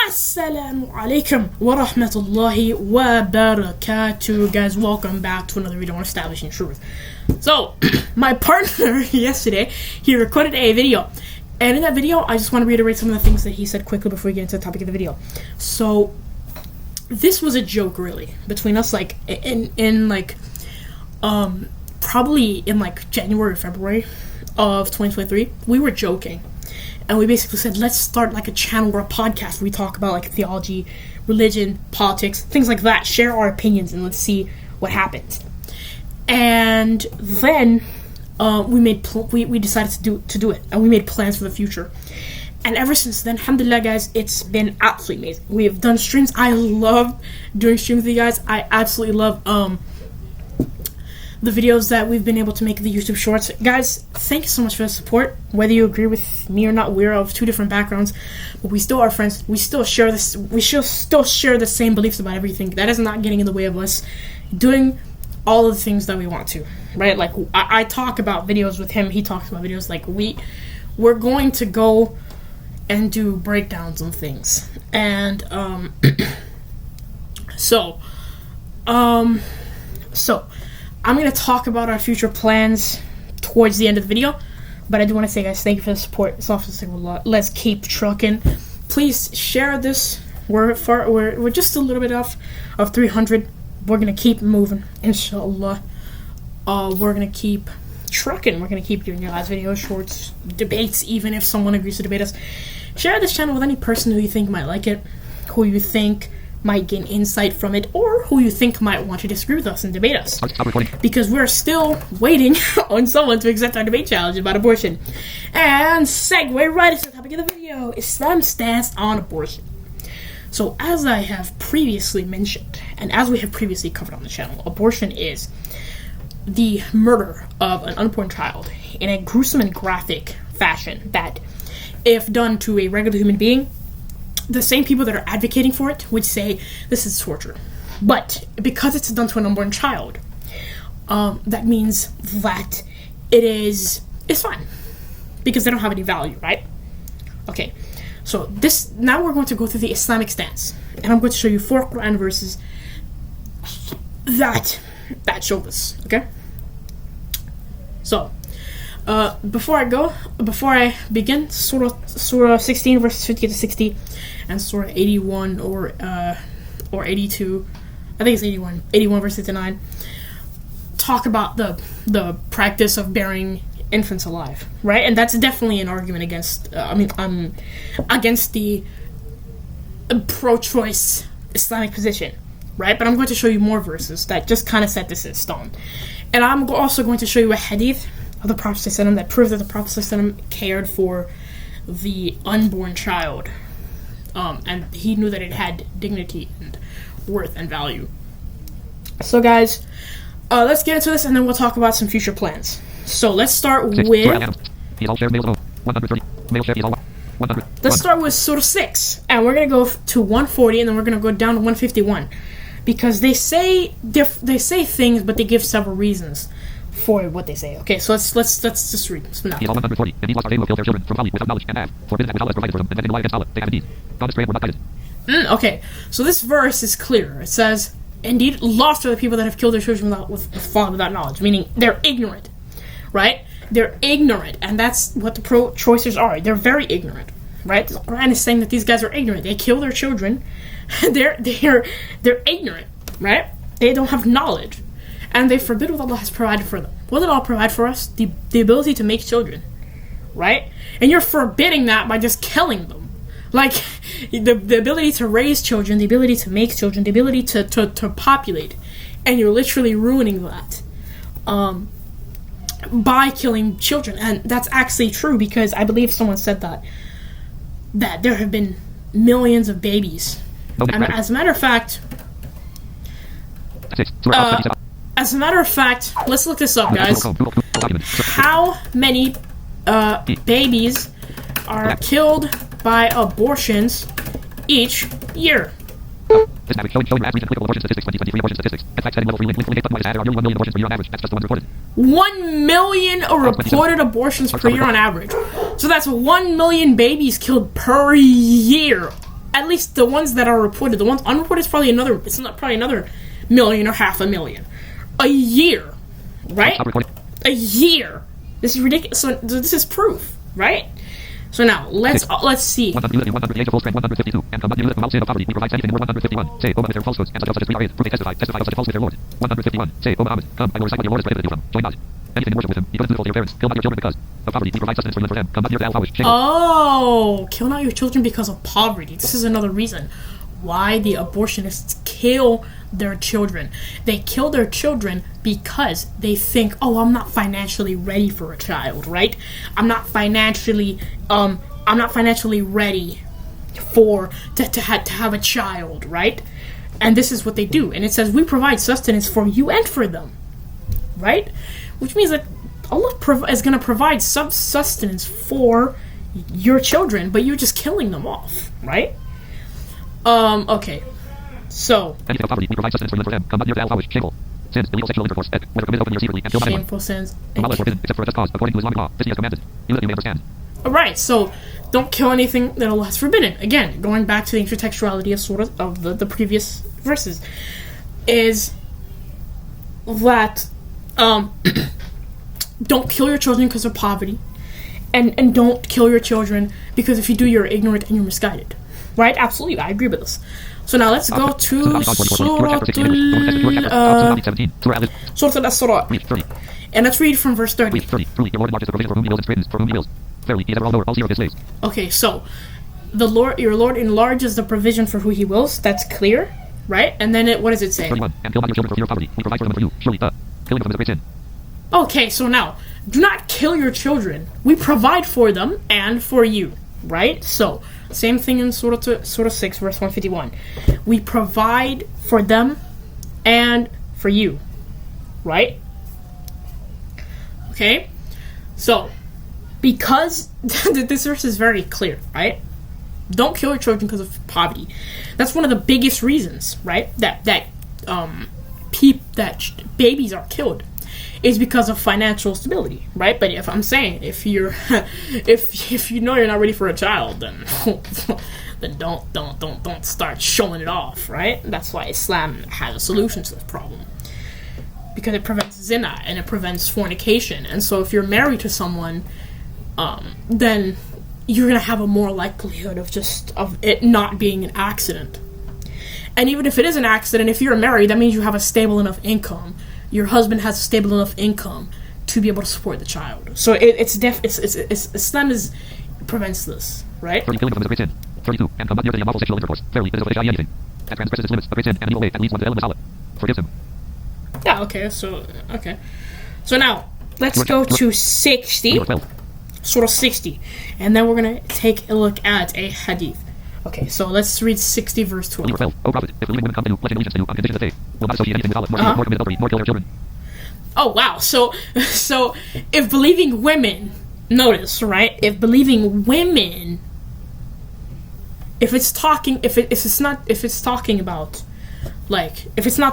Assalamu alaikum wa rahmatullahi wa barakatuh. Guys, welcome back to another video on establishing truth. So, my partner yesterday, he recorded a video. And in that video, I just want to reiterate some of the things that he said quickly before we get into the topic of the video. So, this was a joke, really, between us, like, probably in, like, January or February of 2023. We were joking. And we basically said, let's start, like, a channel or a podcast where we talk about, like, theology, religion, politics, things like that. Share our opinions, and let's see what happens. And then we decided to do it, and we made plans for the future. And ever since then, alhamdulillah, guys, it's been absolutely amazing. We have done streams. I love doing streams with you guys. I absolutely love the videos that we've been able to make, the YouTube shorts. Guys, thank you so much for the support. Whether you agree with me or not, we're of two different backgrounds, but we still are friends. We still share this. We still share the same beliefs about everything. That is not getting in the way of us doing all of the things that we want to, right? Like, I talk about videos with him. He talks about videos. Like, we're going to go and do breakdowns on things. And, so I'm going to talk about our future plans towards the end of the video, but I do want to say, guys, thank you for the support. It's obviously a lot. Let's keep trucking. Please share this. We're just a little bit off of 300. We're going to keep moving, inshallah. We're going to keep trucking. We're going to keep doing your last videos, shorts, debates, even if someone agrees to debate us. Share this channel with any person who you think might like it, who you think might gain insight from it, or who you think might want to disagree with us and debate us. Because we're still waiting on someone to accept our debate challenge about abortion. And segue right into the topic of the video, Islam's stance on abortion. So, as I have previously mentioned, and as we have previously covered on the channel, abortion is the murder of an unborn child in a gruesome and graphic fashion that, if done to a regular human being, the same people that are advocating for it would say this is torture. But because it's done to an unborn child, that means that it's fine, because they don't have any value, right? Okay, so now we're going to go through the Islamic stance, and I'm going to show you 4 Quran verses that show this. Okay, so before I begin, Surah 16 verses 50 to 60, and Surah 81 or 82, I think it's 81 verse 59, talk about the practice of burying infants alive, right? And that's definitely an argument against against the pro-choice Islamic position, right? But I'm going to show you more verses that just kind of set this in stone. And I'm also going to show you a hadith of the Prophet ﷺ that proves that the Prophet ﷺ cared for the unborn child, and he knew that it had dignity and worth and value. So, guys, let's get into this, and then we'll talk about some future plans. So let's start with Surah 6, and we're gonna go to 140, and then we're gonna go down to 151, because they say things, but they give several reasons for what they say. Okay, so let's just read this now. Okay, so this verse is clear. It says, "Indeed, lost are the people that have killed their children without knowledge," meaning they're ignorant, right? They're ignorant, and that's what the pro-choicers are. They're very ignorant, right? The Quran is saying that these guys are ignorant. They kill their children. they're ignorant, right? They don't have knowledge. And they forbid what Allah has provided for them. What did Allah provide for us? The ability to make children, right? And you're forbidding that by just killing them. Like, the ability to raise children, the ability to make children, the ability to populate. And you're literally ruining that by killing children. And that's actually true, because I believe someone said that there have been millions of babies. And as a matter of fact, let's look this up, guys. How many babies are killed by abortions each year? This average showing your average applicable abortion statistics 2023 abortion statistics. In fact, setting level 3 link button added are nearly 1 million abortions per year on average. That's just the ones reported. 1 million reported abortions per year on average. So that's 1 million babies killed per year. At least the ones that are reported. The ones unreported is probably another. It's not probably another million or 500,000 a year, right? A year. This is ridiculous. So this is proof, right? So now let's see. 100 age of full strength 152 and come you without sin of poverty. We provide anything more 151. Say, with their falsehoods and such as we are prove they testify of such falsehood their Lord. 151. Say, Muhammad, come, I will recite what your Lord is prohibited you from. Join God. Anything in worship with him. You put into for your parents. Kill not your children because of poverty. We provide sustenance for them. Come not near to al-fawish. Oh, kill not your children because of poverty. This is another reason why the abortionists kill their children. They kill their children because they think, oh, I'm not financially ready for a child, right? I'm not financially ready to have a child, right? And this is what they do. And it says we provide sustenance for you and for them, right? Which means that Allah is going to provide some sustenance for your children, but you're just killing them off, right? Okay. So, sins, illegal sexual intercourse, whether committed openly or secretly, and kill shameful sins. Allah is forbidden except for a just cause, according to Islamic law. This he has commanded. You may understand. Alright, so don't kill anything that Allah has forbidden. Again, going back to the intertextuality of the previous verses, is that don't kill your children because of poverty, and don't kill your children because if you do, you're ignorant and you're misguided. Right? Absolutely, I agree with this. So now let's go to Surah Al-Surah. And let's read from verse 30. Okay, so your Lord enlarges the provision for who he wills. That's clear, right? And then what does it say? Okay, so now, do not kill your children. We provide for them and for you, right? So, same thing in Surah 6, verse 151. We provide for them and for you, right? Okay? So, because this verse is very clear, right? Don't kill your children because of poverty. That's one of the biggest reasons, right? That babies are killed is because of financial stability, right? But if I'm saying if you're if you know you're not ready for a child, then then don't start showing it off, right? That's why Islam has a solution to this problem, because it prevents zina and it prevents fornication. And so if you're married to someone, then you're gonna have a more likelihood of it not being an accident. And even if it is an accident, if you're married, that means you have a stable enough income. Your husband has a stable enough income to be able to support the child. So Islam prevents this, right? 32. And come not near to the unlawful sexual intercourse. Verily, it is of anything that transgresses its limits, a great sin, and an evil way that leads one to the element of Allah. Forgives him. Yeah, okay. So now, let's go to 60. Surah 60. And then we're going to take a look at a hadith. Okay, so let's read 60 verse 12. O Prophet, if believing women come to you, pledge allegiance to you on condition that they will not associate anything with Allah, nor commit adultery, nor kill their children. Oh, wow. So if believing women, notice, right? If believing women, if it's not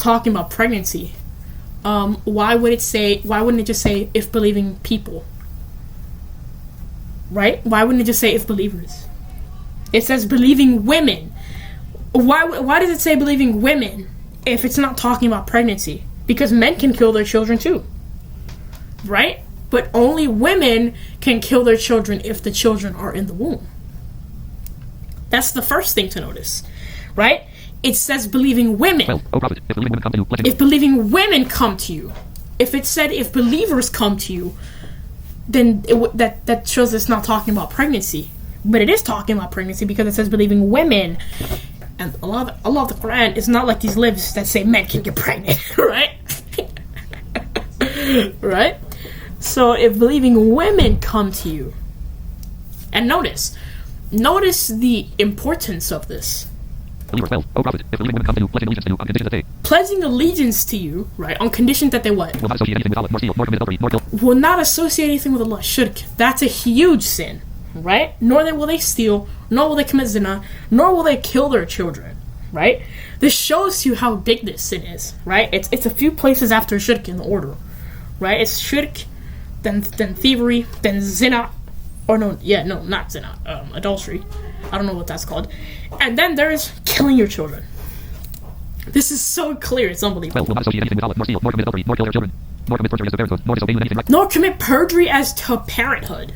talking about pregnancy, why wouldn't it just say if believing people? Right? Why wouldn't it just say if believers? It says believing women. Why does it say believing women if it's not talking about pregnancy? Because men can kill their children too. Right? But only women can kill their children if the children are in the womb. That's the first thing to notice. Right? It says believing women. Well, O Prophet, if believing women come to you, if believing women come to you. If it said if believers come to you, then that shows it's not talking about pregnancy. But it is talking about pregnancy because it says believing women. And Allah of the Quran is not like these lives that say men can get pregnant, right? Right? So if believing women come to you, and notice the importance of this. Well, O Prophet, if believing women come to you, pledging allegiance to you on condition that they pledging allegiance to you, right? On condition that they what? Will not associate anything with Allah, nor steal, nor commit adultery, nor kill. Will not associate anything with Allah. Shirk. That's a huge sin. Right? Nor will they steal, nor will they commit zina, nor will they kill their children. right? This shows you how big this sin is, right? It's a few places after shirk in the order, right? It's shirk, then thievery, then zina, or not zina, adultery. I don't know what that's called. And then there's killing your children. This is so clear, it's unbelievable. Will not associate anything with Allah, nor commit adultery, nor kill their children, nor commit perjury as to parenthood, nor disobey anything right. Nor commit perjury as to parenthood.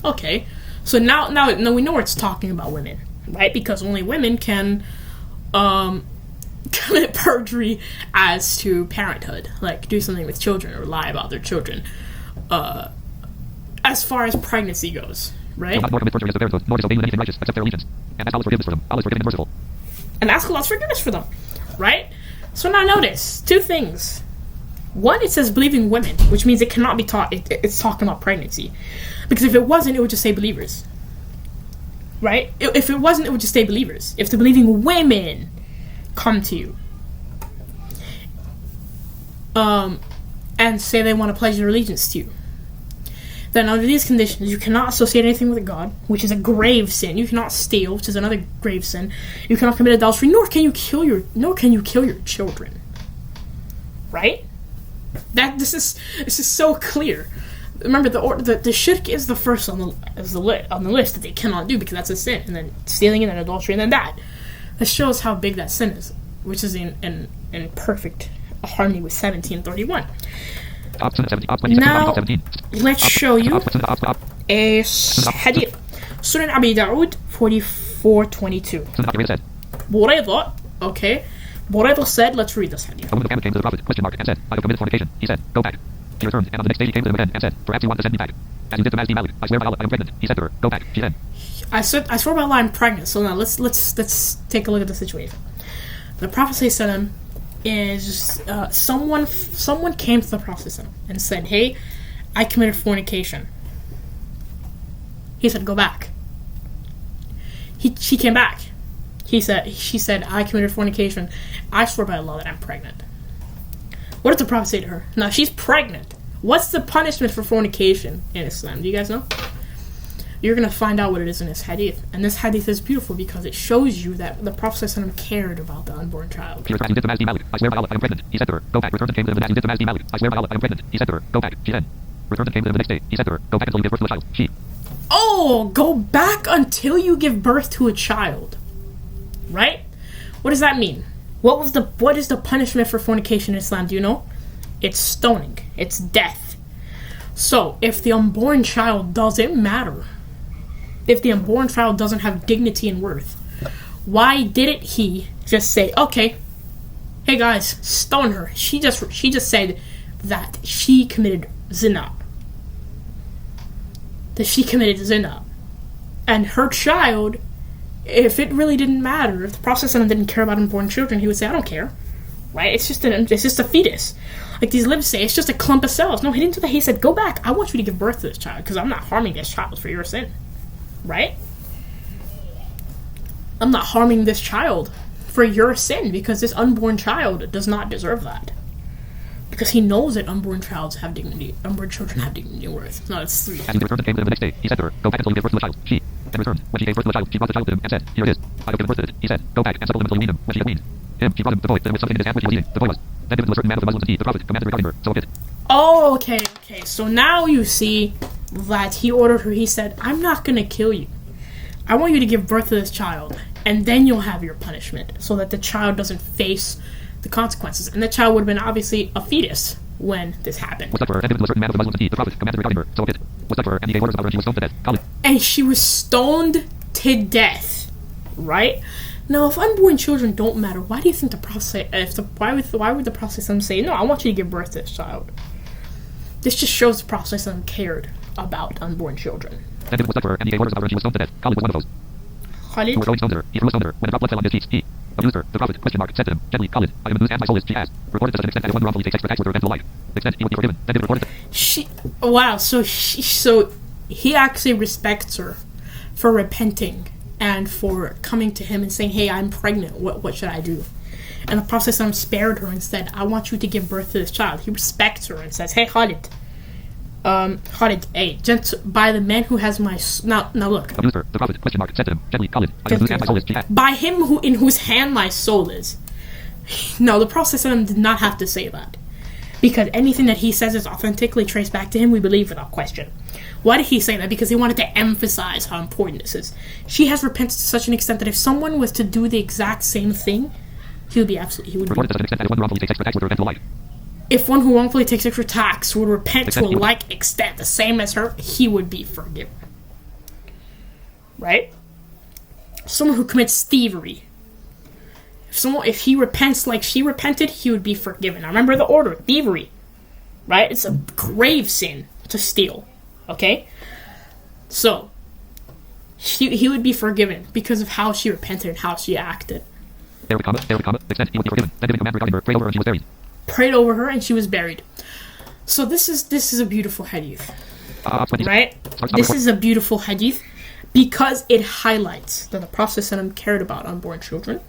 Okay. So now we know it's talking about women, right? Because only women can commit perjury as to parenthood, like do something with children or lie about their children. As far as pregnancy goes, right? Nor commit perjury as to parenthood, nor disobey anything righteous except their allegiance, and ask Allah's forgiveness for them. Allah is forgiving and merciful. And ask Allah's forgiveness for them, right? So now notice two things. One, it says believing women, which means it cannot be taught. It's talking about pregnancy, because if it wasn't, it would just say believers, right? If it wasn't, it would just say believers. If the believing women come to you, and say they want to pledge their allegiance to you, then under these conditions, you cannot associate anything with God, which is a grave sin. You cannot steal, which is another grave sin. You cannot commit adultery, nor can you kill your children. Right? This is so clear. Remember, the shirk is the first on the list that they cannot do, because that's a sin, and then stealing, and then adultery, and then that. That shows how big that sin is, which is in perfect harmony with 1731. Now, let's show you a hadith. Sunan Abi Dawood 44:22. Buraydah, okay. Buraydah said, let's read this hadith. A woman of Ammon came to the Prophet, and said, I have committed fornication. He said, go back. She returned, and on the next day he came to him again, and said, perhaps you want to send me back. As you did to Mazdi Malud, I swear by Allah, I am pregnant. He said to her, go back. She said, I swear by Allah, I'm pregnant. So now let's take a look at the situation. The Prophet ﷺ is someone came to the Prophet ﷺ and said, hey, I committed fornication. He said, go back. She came back. She said, I committed fornication. I swear by Allah that I'm pregnant. What did the Prophet say to her? Now she's pregnant. What's the punishment for fornication in Islam? Do you guys know? You're going to find out what it is in this hadith. And this hadith is beautiful because it shows you that the Prophet ﷺ cared about the unborn child. She returned, as you did to Mazdi Malud, I swear by Allah, I am pregnant. He said to her, go back. Returned and came to him, as you did to Mazdi Malud, I swear by Allah, I am pregnant. He said to her, go back. She said, returned and came to him the next day. He said to her, go back until you give birth to a child. She. Oh, go back until you give birth to a child. Right? What does that mean? What is the punishment for fornication in Islam? Do you know? It's stoning. It's death. So, if the unborn child doesn't matter, if the unborn child doesn't have dignity and worth, why didn't he just say, okay, hey guys, stone her? She just said that she committed zina. That she committed zina. And her child, if it really didn't matter, if the Prophet ﷺ didn't care about unborn children, he would say, I don't care. Right? It's just a fetus. Like these libs say, it's just a clump of cells. No, he didn't do that. He said, go back. I want you to give birth to this child because I'm not harming this child for your sin. Right? I'm not harming this child for your sin because this unborn child does not deserve that. Because he knows that unborn children have dignity. Unborn children have dignity and worth. No, it's three. As he returned and came to him the next day, he said to her, go back until you give birth to the child. She then returned. When she gave birth to the child, she brought the child to him and said, here it is. I have given birth to it. He said, go back and suckle him until you wean him. When she had weaned him, she brought him the boy, then with something in his hand which he was eating. The boy was then given to a certain man of the Muslims to eat. The Prophet commanded regarding her, so it did. Oh, okay. So now you see that he ordered her. He said, I'm not going to kill you. I want you to give birth to this child, and then you'll have your punishment, so that the child doesn't face the consequences. And the child would have been obviously a fetus when this happened. Was that for her, then given to a certain man of the Muslims to eat. The Prophet commanded regarding her, so it did. Was that for her, and he gave orders about her, and she was stoned to death. And she was stoned to death, right? Now, if unborn children don't matter, why do you think the Prophet say, why would the Prophet say, no, I want you to give birth to this child? This just shows the Prophet cared about unborn children. Then given was that for her, and he gave orders about her, and she was stoned to death. Khalid was one of those Khalid? who were throwing stones at her. He threw a stone at her. When a drop blood fell on his cheeks, he abused her. The Prophet, said to him, gently, Khalid, I am in whose hands my soul is. She asked, reported to such an extent that if one wrongfully takes extra tax with her event to life, the extent he would be forgiven. Then David reported that. Wow, so he actually respects her for repenting and for coming to him and saying, hey, I'm pregnant, what should I do? And the Prophet spared her and said, I want you to give birth to this child. He respects her and says, hey, Khalid, by the man who has my now look. The prophet, question mark, said to him, gently, Khalid, I whose hand my soul is jihad. By him in whose hand my soul is. No, the Prophet did not have to say that. Because anything that he says is authentically traced back to him, we believe without question. Why did he say that? Because he wanted to emphasize how important this is. She has repented to such an extent that if someone was to do the exact same thing, he would be absolutely... If one who wrongfully takes extra tax would repent to a like extent, the same as her, he would be forgiven. Right? Someone who commits thievery. If he repents like she repented, he would be forgiven. Now remember the order, thievery. Right? It's a grave sin to steal. Okay? So, he would be forgiven because of how she repented and how she acted. Prayed over her and she was buried. So this is a beautiful hadith. Right? This is a beautiful hadith because it highlights that the Prophet ﷺ cared about unborn children.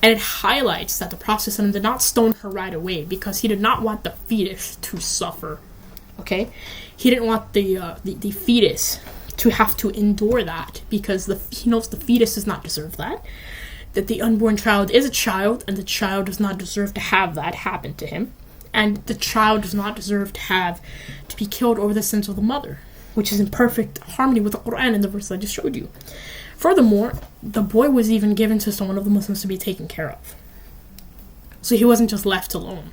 And it highlights that the Prophet ﷺ did not stone her right away because he did not want the fetus to suffer. Okay? He didn't want the fetus to have to endure that because he knows the fetus does not deserve that. That the unborn child is a child, and the child does not deserve to have that happen to him. And the child does not deserve to be killed over the sins of the mother, which is in perfect harmony with the Quran and the verse I just showed you. Furthermore, the boy was even given to someone of the Muslims to be taken care of. So he wasn't just left alone.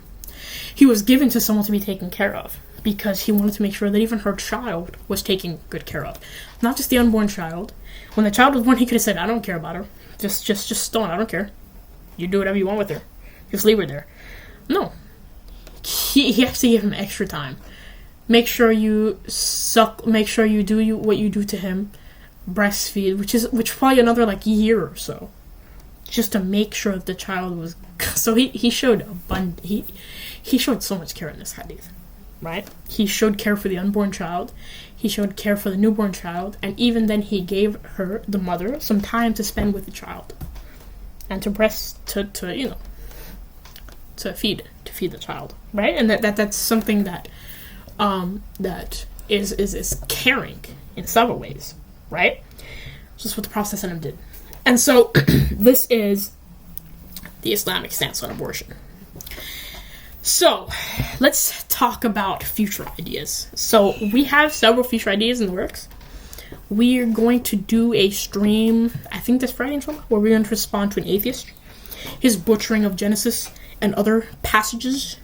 He was given to someone to be taken care of because he wanted to make sure that even her child was taken good care of. Not just the unborn child. When the child was born, he could have said, I don't care about her. Just stone, I don't care. You do whatever you want with her. Just leave her there. No. He actually gave him extra time. Make sure you suck, make sure you do what you do to him. Breastfeed, which probably another year or so. Just to make sure that the child was... So he showed he showed so much care in this hadith. Right? He showed care for the unborn child. He showed care for the newborn child, and even then he gave her, the mother, some time to spend with the child. And to feed the child. Right? And that's something that is caring in several ways. Right? Just what the Prophet ﷺ did. And so this is the Islamic stance on abortion. So, let's talk about future ideas. So, we have several future ideas in the works. We are going to do a stream, I think this Friday, where we're going to respond to an atheist, his butchering of Genesis and other passages.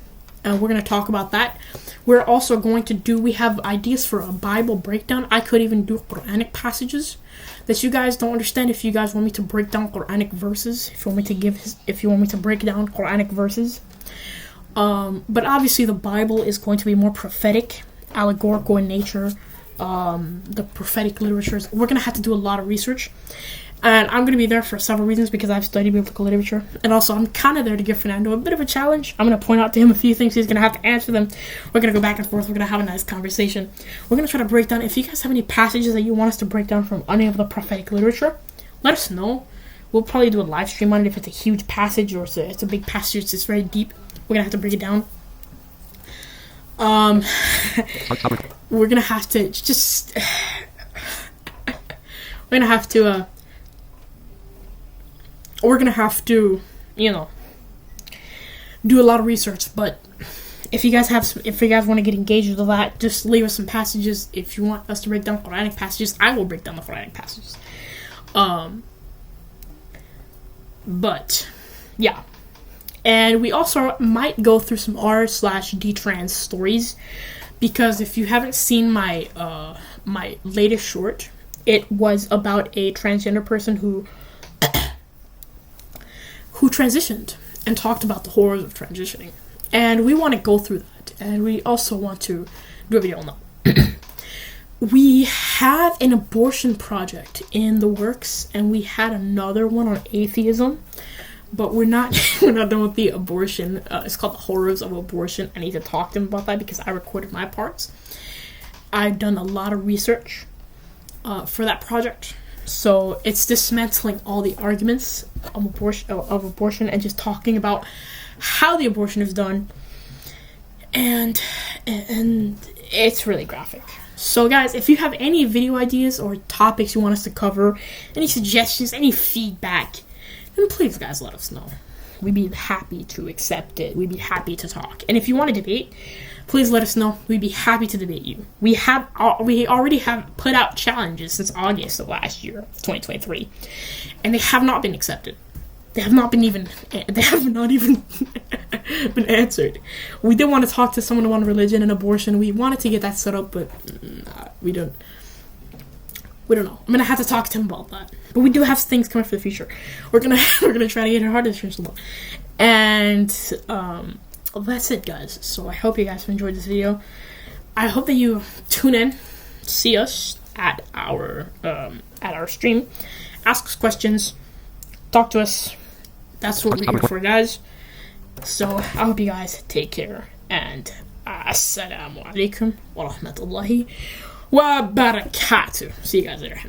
We're going to talk about that. We're also going to we have ideas for a Bible breakdown. I could even do Quranic passages that you guys don't understand. If you guys want me to break down Quranic verses, if you want me to break down Quranic verses. But obviously the Bible is going to be more prophetic, allegorical in nature. The prophetic literatures. We're going to have to do a lot of research. And I'm going to be there for several reasons because I've studied biblical literature. And also I'm kind of there to give Fernando a bit of a challenge. I'm going to point out to him a few things. He's going to have to answer them. We're going to go back and forth. We're going to have a nice conversation. We're going to try to break down. If you guys have any passages that you want us to break down from any of the prophetic literature, let us know. We'll probably do a live stream on it if it's a huge passage or it's a big passage. It's very deep. We're going to have to break it down. We're going to have to just... we're going to have to... We're going to have to, do a lot of research. But if you guys want to get engaged with that, just leave us some passages. If you want us to break down Quranic passages, I will break down the Quranic passages. But, yeah. And we also might go through some r/d trans stories. Because if you haven't seen my latest short, it was about a transgender person who transitioned and talked about the horrors of transitioning. And we want to go through that. And we also want to do a video on that. We have an abortion project in the works, and we had another one on atheism. But we're not done with the abortion. It's called The Horrors of Abortion. I need to talk to them about that because I recorded my parts. I've done a lot of research for that project. So it's dismantling all the arguments of abortion and just talking about how the abortion is done. And it's really graphic. So guys, if you have any video ideas or topics you want us to cover, any suggestions, any feedback, then please guys let us know. We'd be happy to accept it. We'd be happy to talk. And if you want to debate, please let us know. We'd be happy to debate you. We already have put out challenges since August of last year, 2023, and they have not been accepted. They have not even been answered. We did want to talk to someone on religion and abortion. We wanted to get that set up, but we don't know. I'm gonna have to talk to him about that. But we do have things coming for the future. We're gonna try to get our hard disk law. And that's it, guys. So I hope you guys enjoyed this video. I hope that you tune in, see us at our stream, ask us questions, talk to us. That's what we're here for, guys. So I hope you guys take care, and assalamu alaikum wa rahmatullahi wa barakatuh. See you guys later.